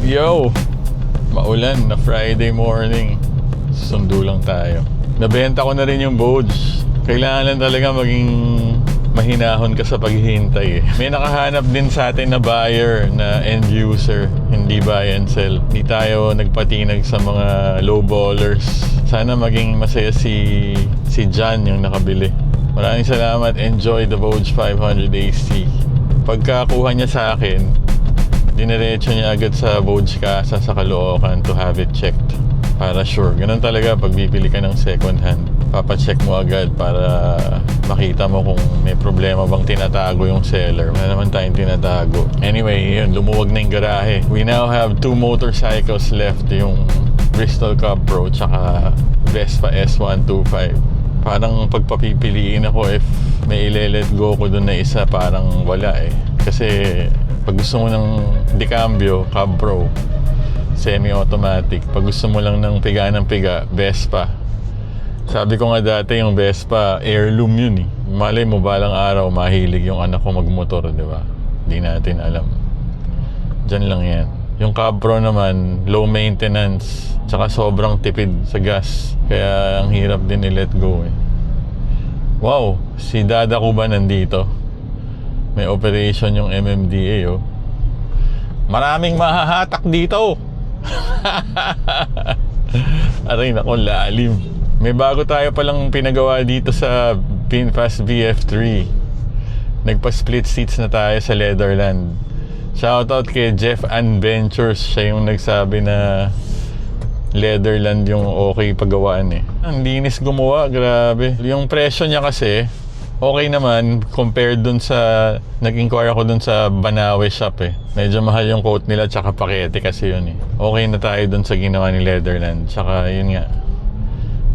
Yo! Maulan na Friday morning. Sundo lang tayo. Nabenta ko na rin yung Boge. Kailangan lang talaga maging mahinahon ka sa paghihintay eh. May nakahanap din sa atin na buyer, na end user, hindi buy and sell. Hindi tayo nagpatinag sa mga low ballers. Sana maging masaya si John yung nakabili. Maraming salamat. Enjoy the Boge 500 AC. Pagkakuha niya sa akin, diniretso niya agad sa Boge Casa sa Caloocan to have it checked. Para sure. Ganun talaga pag bibili ka ng second hand. Papacheck mo agad para makita mo kung may problema bang tinatago yung seller. Wala naman tayong tinatago. Anyway, yun, lumuwag na yung garahe. We now have 2 motorcycles left. Yung Bristol Cub Pro tsaka Vespa S125. Parang pagpapipiliin ako if may ile-let go ko dun na isa, parang wala eh. Kasi pag gusto mo ng Decambio Cub Pro, semi-automatic. Pag gusto mo lang ng piga ng piga, Vespa. Sabi ko nga dati yung Vespa, heirloom yun eh. Malay mo balang araw mahilig yung anak ko magmotor, di ba? Hindi natin alam. Diyan lang yan. Yung Cub Pro naman, low maintenance, tsaka sobrang tipid sa gas. Kaya ang hirap din i-let go eh. Wow, si Dada ko ba nandito? May operation yung MMDA oh. Maraming mahahatak dito. Aray nako, lalim. May bago tayo palang pinagawa dito sa VinFast VF3. Nagpa-split seats na tayo sa Leatherland. Shoutout kay Jeff Adventures. Siya yung nagsabi na Leatherland yung okay paggawaan eh. Ang linis gumawa, grabe. Yung presyo niya kasi okay naman compared dun sa nag-inquire ako dun sa Banawe shop eh. Medyo mahal yung quote nila tsaka pakete kasi yun eh. Okay na tayo dun sa ginawa ni Leatherland. Tsaka yun nga,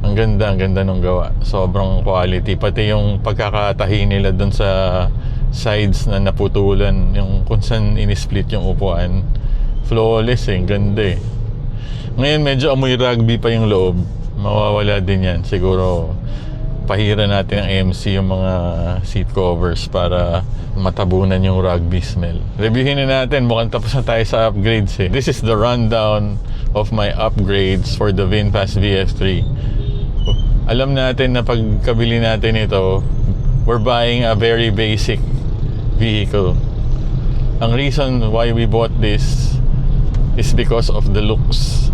ang ganda nung gawa. Sobrang quality. Pati yung pagkakatahi nila dun sa sides na naputulan, yung kung saan in-split yung upuan, flawless eh. Ang ganda eh. Ngayon medyo amoy rugby pa yung loob. Mawawala din yan. Siguro pahira natin ang MC yung mga seat covers para matabunan yung rugby smell. Reviewin na natin. Mukhang tapos na tayo sa upgrades eh. This is the rundown of my upgrades for the VinFast VF3. Alam natin na pagkabili natin ito, we're buying a very basic vehicle. Ang reason why we bought this is because of the looks.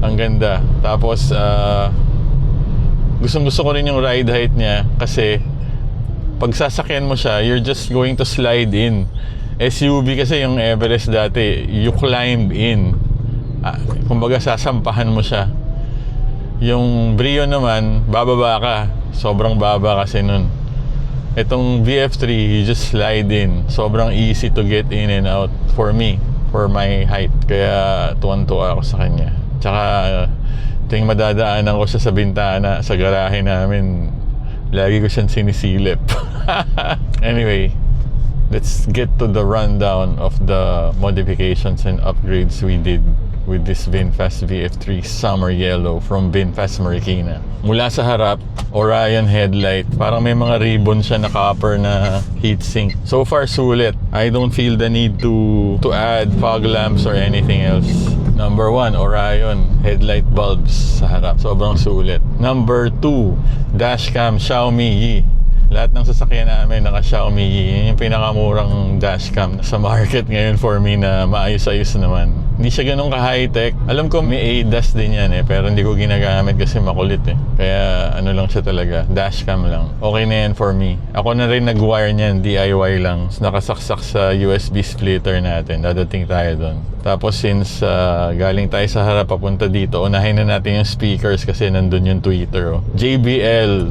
Ang ganda. Tapos gustong-gusto ko rin yung ride height niya kasi pag sasakyan mo siya, you're just going to slide in. SUV kasi yung Everest dati, you climb in. Kumbaga sasampahan mo siya. Yung Brio naman, bababa ka. Sobrang baba kasi nun. Itong VF3, you just slide in. Sobrang easy to get in and out for me, for my height. Kaya tuwan-tuwa ako sa kanya. Tsaka tuwing madadaanan ko siya sa bintana, sa garahe namin, lagi ko siyang sinisilip. Anyway, let's get to the rundown of the modifications and upgrades we did with this VinFast VF3 Summer Yellow from VinFast Marikina. Mula sa harap, Orion headlight. Parang may mga ribbon siya na copper na heatsink. So far, sulit. I don't feel the need to add fog lamps or anything else. Number 1, Orion headlight bulbs sa harap. Sobrang sulit. Number 2, dashcam Xiaomi Yi. Lahat ng sasakyan namin naka Xiaomi Yi. Yun yung pinakamurang dashcam sa market ngayon for me na maayos-ayos naman. Hindi siya ganun ka-high-tech. Alam ko may ADAS din yan eh, pero hindi ko ginagamit kasi makulit eh. Kaya ano lang siya talaga, dashcam lang. Okay na yan for me. Ako na rin nag-wire niyan, DIY lang. Nakasaksak sa USB splitter natin. Dadating tayo doon. Tapos since galing tayo sa harap papunta dito, unahin na natin yung speakers kasi nandun yung tweeter. Oh. JBL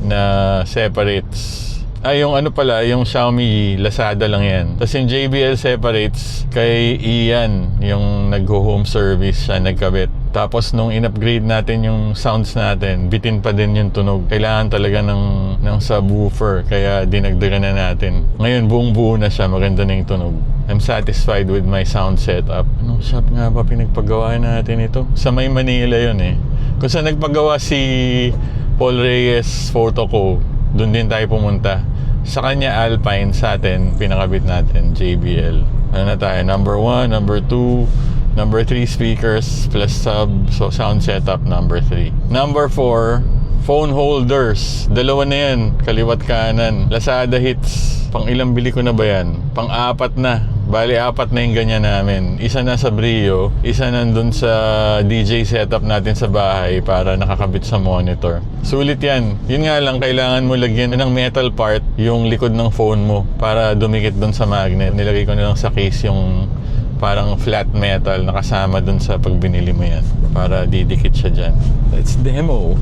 na separates. Yung ano pala, yung Xiaomi Lazada lang yan. Tapos yung JBL separates kay Ian, yung nag-home service siya, nagkabit. Tapos nung in-upgrade natin yung sounds natin, bitin pa din yung tunog. Kailangan talaga ng subwoofer, kaya dinagdagan na natin. Ngayon buong buo na siya, maganda na yung tunog. I'm satisfied with my sound setup. Anong shop nga ba pinagpagawa natin ito? Sa May Manila yun eh. Kung saan nagpagawa si Paul Reyes Photo Co, doon din tayo pumunta. Sa kanya Alpine, sa atin pinakabit natin JBL. Ano na tayo? Number 1, number 2, number 3 speakers plus sub. So sound setup number 3. Number 4, phone holders. Dalawa na yan, kaliwat kanan. Lazada hits. Pang ilang bili ko na ba yan? Pang 4 na. Bali 4 na yung ganyan namin. Isa na sa Brio, isa nandun sa DJ setup natin sa bahay para nakakabit sa monitor. Sulit yan. Yun nga lang, kailangan mo lagyan ng metal part yung likod ng phone mo para dumikit dun sa magnet. Nilagay ko na lang sa case yung parang flat metal na kasama dun sa pag binili mo yan para didikit siya dyan. Let's demo.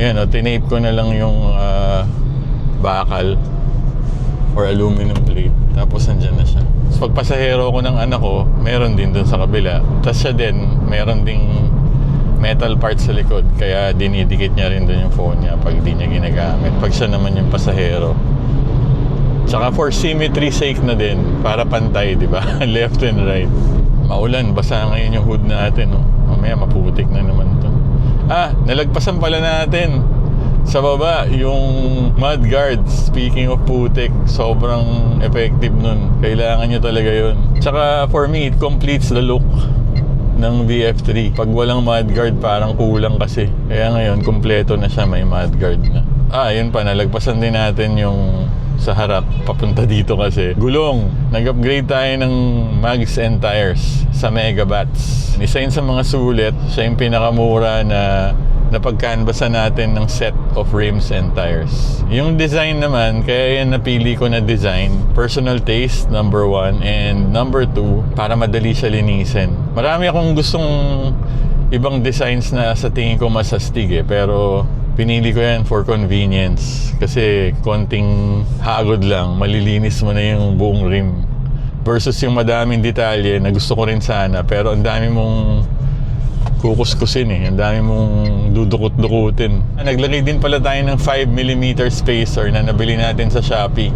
Ayan, tinape ko na lang yung bakal or aluminum plate. Tapos nandyan na siya. So pag pasahero ko ng anak ko, meron din dun sa kabila. Tapos siya din, meron ding metal part sa likod. Kaya dinidikit niya rin dun yung phone niya pag di niya ginagamit. Pag siya naman yung pasahero. Tsaka for symmetry sake na din, para pantay, di ba? Left and right. Maulan, basa ngayon yung hood natin. No? Mamaya maputik na naman to. Nalagpasan pala natin sa baba yung mud guard. Speaking of putik, sobrang effective nun. Kailangan nyo talaga yun. Tsaka for me, it completes the look ng VF3. Pag walang mud guard, parang kulang kasi. Kaya ngayon, kumpleto na siya, may mud guard na. Yun pa, nalagpasan din natin yung sa harap, papunta dito kasi gulong. Nag-upgrade tayo ng mags and tires sa Megabats. Isa yun sa mga sulit. Siya yung pinakamura na napag-canvasan natin ng set of rims and tires. Yung design naman, kaya yan napili ko na design. Personal taste, number 1. And number 2, para madali siya linisin. Marami akong gustong ibang designs na sa tingin ko mas astig pero pinili ko yan for convenience. Kasi konting hagod lang, malilinis mo na yung buong rim. Versus yung madaming detalye na gusto ko rin sana, pero ang dami mong kukuskusin ang dami mong dudukot-dukutin. Naglagay din pala tayo ng 5mm spacer na nabili natin sa Shopee.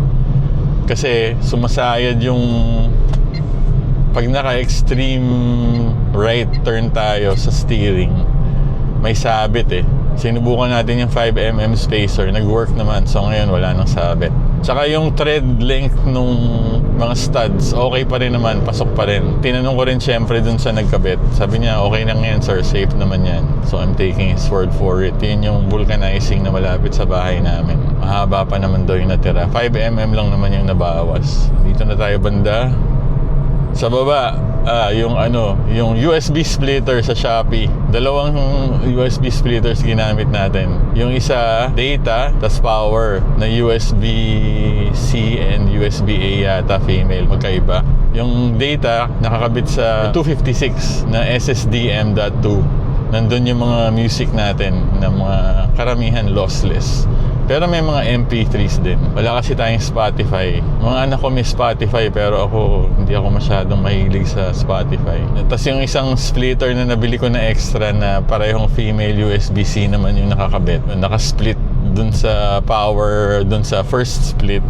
Kasi sumasayad yung pag naka-extreme right turn tayo sa steering, may sabit Sinubukan natin yung 5mm spacer, nag-work naman. So ngayon wala nang sabit. Tsaka yung thread length nung mga studs, okay pa rin naman, pasok pa rin. Tinanong ko rin syempre dun sa nagkabit. Sabi niya, okay lang yan sir, safe naman yan. So I'm taking his word for it. Yun yung vulcanizing na malapit sa bahay namin. Mahaba pa naman daw yung natira. 5mm lang naman yung nabawas. Dito na tayo banda. Sa baba, yung USB splitter sa Shopee. Dalawang USB splitters ginamit natin. Yung isa, data, tas power na USB-C and USB-A yata, female, magkaiba. Yung data, nakakabit sa 256 na SSD M.2. Nandun yung mga music natin na mga karamihan lossless. Pero may mga MP3s din. Wala kasi tayong Spotify. Mga anak ko may Spotify pero hindi ako masyadong mahilig sa Spotify. Tapos yung isang splitter na nabili ko na extra na parehong female USB-C naman yung nakakabit. Nakasplit dun sa power, dun sa first split.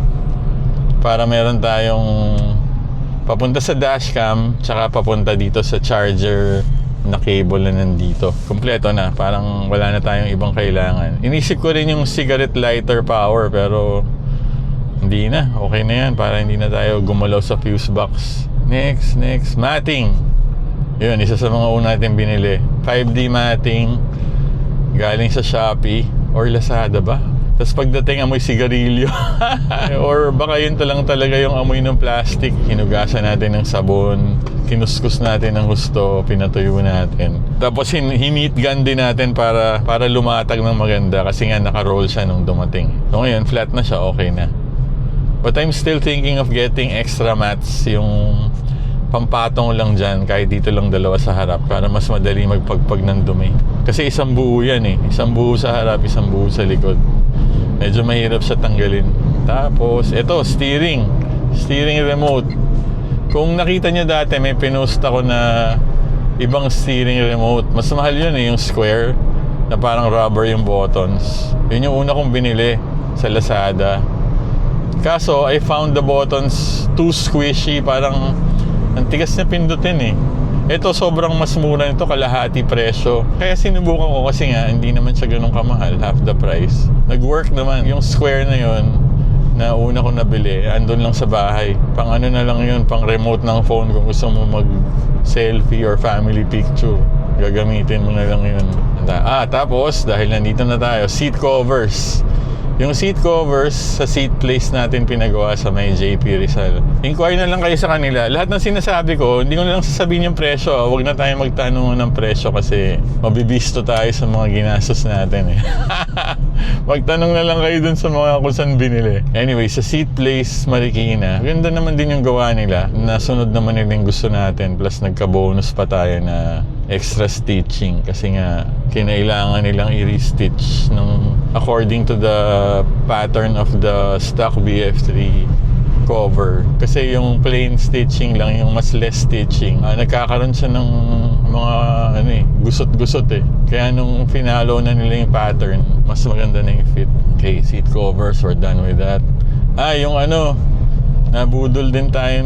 Para meron tayong papunta sa dashcam tsaka papunta dito sa charger na cable na nandito. Kompleto na. Parang wala na tayong ibang kailangan. Inisip ko rin yung cigarette lighter power pero hindi na. Okay na yan. Para hindi na tayo gumalaw sa fuse box. Next. Matting. Yun, isa sa mga una natin binili. 5D matting. Galing sa Shopee. Or Lazada ba? Tapos pagdating amoy sigarilyo. Or baka yun lang talaga yung amoy ng plastic. Hinugasan natin ng sabon. Kinuskus natin ng gusto. Pinatuyo natin. Tapos hinit gun din natin para lumatag ng maganda. Kasi nga naka-roll siya nung dumating. So ngayon, flat na siya. Okay na. But I'm still thinking of getting extra mats. Yung pampatong lang dyan. Kahit dito lang dalawa sa harap. Para mas madali magpagpag ng dumi. Kasi isang buo yan Isang buo sa harap, isang buo sa likod. Medyo mahirap siya tanggalin. Tapos, ito, steering remote. Kung nakita nyo dati, may pinost ako na ibang steering remote. Mas mahal yun yung square, na parang rubber yung buttons. Yun yung una kong binili sa Lazada. Kaso, I found the buttons too squishy. Parang, ang tigas na pindutin Ito, sobrang mas mura nito, kalahati presyo. Kaya sinubukan ko kasi nga, hindi naman siya ganun kamahal, half the price. Nag-work naman. Yung square na yun, na una ko nabili, andun lang sa bahay. Pang ano na lang yun, pang remote ng phone kung gusto mo mag-selfie or family picture. Gagamitin mo na lang yun. Tapos, dahil nandito na tayo, seat covers. Yung seat covers sa seat place natin pinagawa sa may JP Rizal. Inquire na lang kayo sa kanila. Lahat ng sinasabi ko, hindi ko na lang sasabihin yung presyo. Huwag na tayo magtanong ng presyo kasi mabibisto tayo sa mga ginastos natin eh. Magtanong na lang kayo dun sa mga kung saan binili. Anyway, sa seat place Marikina, ganda naman din yung gawa nila. Nasunod naman nila yung gusto natin. Plus nagka-bonus pa tayo na extra stitching kasi nga kinailangan nilang i-restitch ng according to the pattern of the stock BF3 cover. Kasi yung plain stitching lang, yung mas less stitching, nagkakaroon siya ng mga gusot-gusot eh. Kaya nung finalo na nila yung pattern, mas maganda na yung fit. Okay, seat covers, we're done with that. Yung nabudol din tayo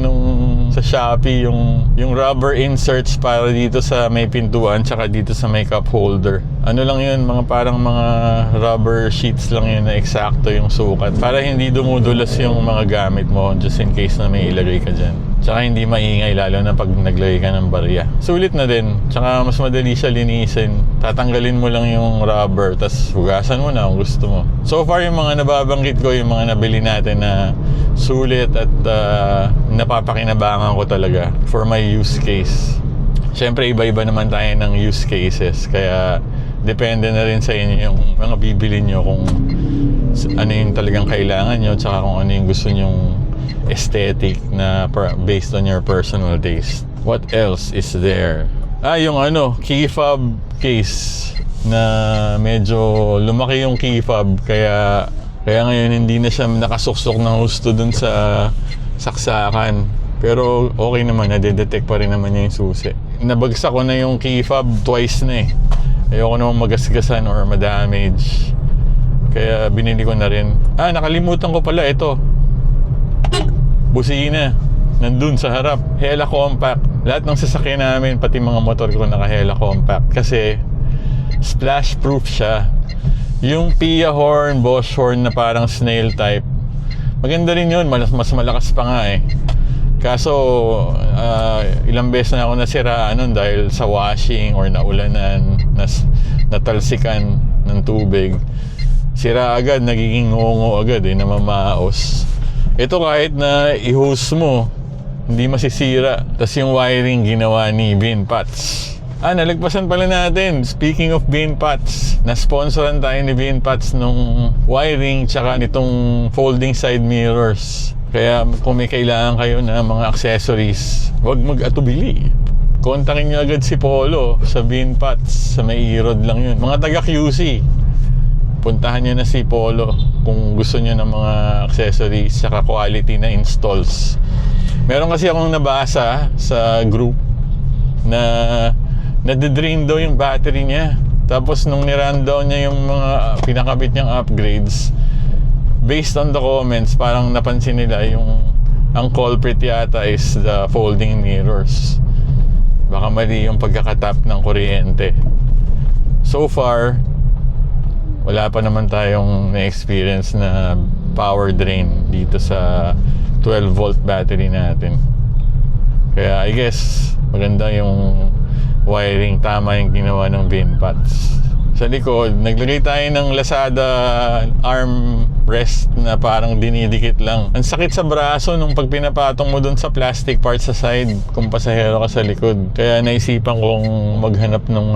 sa Shopee yung rubber inserts para dito sa may pintuan tsaka dito sa may cup holder. Ano lang yun, parang mga rubber sheets lang yun na eksakto yung sukat para hindi dumudulas yung mga gamit mo just in case na may ilagay ka dyan. Tsaka hindi maingay lalo na pag naglagay ka ng barya. Sulit na din. Tsaka mas madali siya linisin. Tatanggalin mo lang yung rubber tas hugasan mo na kung gusto mo. So far yung mga nababanggit ko, yung mga nabili natin na sulit at napapakinabangan ko talaga for my use case. Siyempre iba-iba naman tayo ng use cases. Kaya depende na rin sa inyo yung mga bibili nyo kung ano yung talagang kailangan nyo tsaka kung ano yung gusto nyong aesthetic na based on your personal taste. What else is there? Yung key fob case na medyo lumaki yung key fob kaya ngayon hindi na siya nakasuksok ng husto dun sa saksakan. Pero okay naman, nadedetect pa rin naman niya yung susi. Nabagsak ko na yung key fob twice na eh. Ayoko naman magasgasan or madamage. Kaya binili ko na rin. Nakalimutan ko pala ito. Busina. Nandun sa harap. Hella compact. Lahat ng sasakyan namin, pati mga motor ko naka-Hella compact. Kasi splash proof siya. Yung Pia horn, Bosch horn na parang snail type. Maganda rin yun. Mas malakas pa nga eh. Kaso ilang beses na ako nasiraan nun dahil sa washing or naulanan, natalsikan ng tubig. Sira agad, nagiging ngongo agad eh, namamaos. Ito kahit na i-hose mo, hindi masisira. Tapos yung wiring ginawa ni Bean Pats. Nalagpasan pala natin. Speaking of Bean Pats, na-sponsoran tayo ni Bean Pats nung wiring tsaka nitong folding side mirrors. Kaya kung may kailangan kayo na mga accessories, huwag mag-atubili. Kontakin nyo agad si Polo sa Bean Pats. Sa may Erod lang yun. Mga taga QC. Puntahan nyo na si Polo kung gusto nyo ng mga accessories saka quality na installs. Meron kasi akong nabasa sa group na nade-drain daw yung battery niya. Tapos nung ni-rundown niya yung mga pinakabit niyang upgrades, based on the comments, parang napansin nila ang culprit yata is the folding mirrors. Baka mali yung pagkakatap ng kuryente. So far, wala pa naman tayong na-experience na power drain dito sa 12 volt battery natin. Kaya I guess maganda yung wiring, tama yung ginawa ng Bean Pats. Sa likod, naglagay tayo ng Lazada arm rest na parang dinidikit lang. Ang sakit sa braso nung pag pinapatong mo dun sa plastic part sa side kung pasahero ka sa likod. Kaya naisipan kong maghanap nung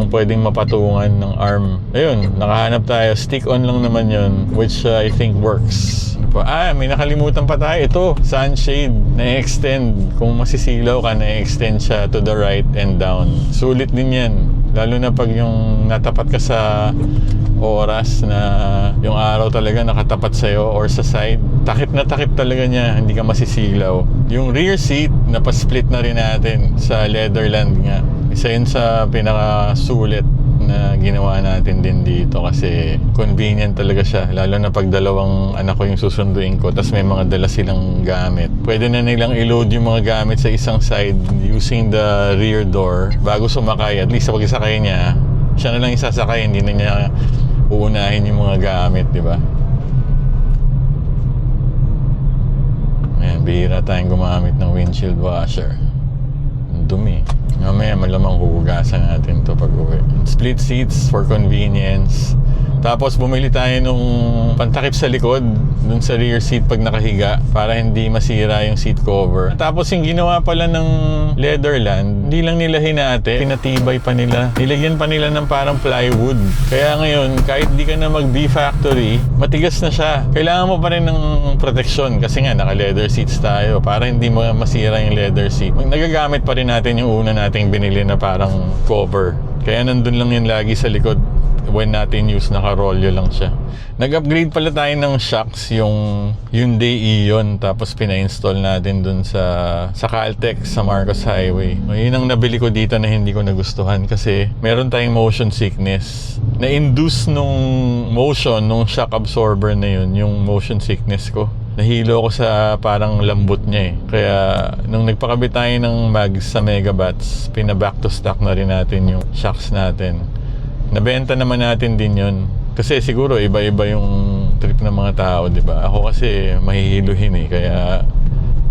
pwedeng mapatungan ng arm. Ayun, nakahanap tayo. Stick-on lang naman yun, which I think works. May nakalimutan pa tayo. Ito, sunshade. Na-extend. Kung masisilaw ka, na-extend siya to the right and down. Sulit din yan. Lalo na pag yung natapat ka sa oras na yung araw talaga nakatapat sa'yo or sa side. Takip na takip talaga niya. Hindi ka masisilaw. Yung rear seat, napasplit na rin natin sa Leatherland nga. Isa yun sa pinakasulit na ginawa natin din dito kasi convenient talaga siya, lalo na pag dalawang anak ko yung susunduin ko tapos may mga dala silang gamit. Pwede na nilang i-load yung mga gamit sa isang side using the rear door bago sumakay. At least pag isakay niya, siya na lang isasakay, hindi na niya uunahin yung mga gamit, di ba? bihira tayong gumamit ng windshield washer. Ang dumi. Mamaya malamang huhugasan natin to pag uwi. Split seats for convenience. Tapos bumili tayo nung pantakip sa likod, dun sa rear seat pag nakahiga, para hindi masira yung seat cover. Tapos yung ginawa pala ng Leatherland, hindi lang nila hinati, pinatibay pa nila. Nilagyan pa nila ng parang plywood. Kaya ngayon, kahit di ka na mag-B factory, matigas na siya. Kailangan mo pa rin ng protection kasi nga naka-leather seats tayo para hindi mo masira yung leather seat. Nagagamit pa rin natin yung una nating binili na parang cover. Kaya nandun lang yun lagi sa likod. When natin use, naka-rolyo lang siya. Nag-upgrade pala tayo ng shocks, yung Hyundai Ion, tapos pina-install natin dun sa Caltex sa Marcos Highway. Yun ang nabili ko dito na hindi ko nagustuhan kasi meron tayong motion sickness. Na-induce nung motion, nung shock absorber na yun, yung motion sickness ko. Nahilo ko sa parang lambot niya eh. Kaya nung nagpakabit tayo ng mags sa Megabats, pina-back to stock na rin natin yung shocks natin. Nabenta naman natin din yun. Kasi siguro iba-iba yung trip ng mga tao, di ba? Ako kasi mahihiluhin eh, kaya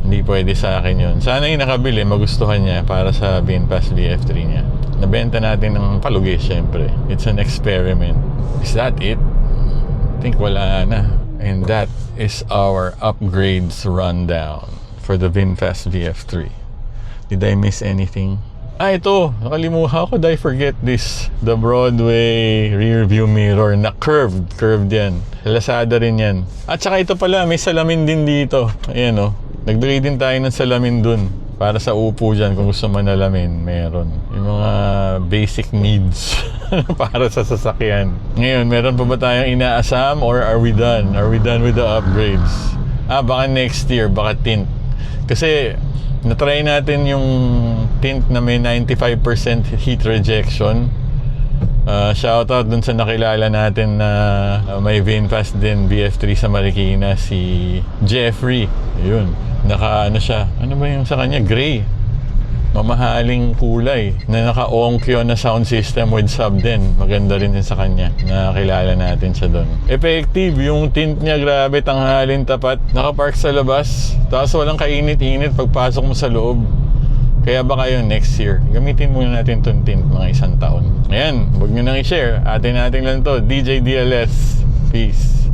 hindi pwede sa akin yun. Sana yung nakabili, magustuhan niya para sa VinFast VF3 niya. Nabenta natin ng palugi, syempre. It's an experiment. Is that it? I think wala na. And that is our upgrades rundown for the VinFast VF3. Did I miss anything? Ito, nakalimuha ko. Did I forget this? The Broadway rear view mirror na curved. Curved yan. Lazada rin yan. At saka ito pala, may salamin din dito. Ayan o. Nagbigay din tayo ng salamin dun. Para sa upo dyan, kung gusto manalamin, meron. Yung mga basic needs para sa sasakyan. Ngayon, meron pa ba tayong inaasam or are we done? Are we done with the upgrades? Baka next year, baka tint. Kasi natry natin yung tint na may 95% heat rejection. Shoutout dun sa nakilala natin na may VinFast din VF3 sa Marikina, si Jeffrey. Ayun, naka ano siya, ano ba yung sa kanya? Gray. Mamahaling kulay na naka-Onkyo na sound system with sub din. Maganda rin din sa kanya. Nakakilala natin siya doon. Effective yung tint niya, grabe, tanghalin tapat. Nakapark sa labas, tapos walang kainit-init pagpasok mo sa loob. Kaya baka yun next year, gamitin muna natin itong tint mga 1 taon. Ayan, huwag nyo nang i-share. Atin natin lang to. DJ DLS. Peace.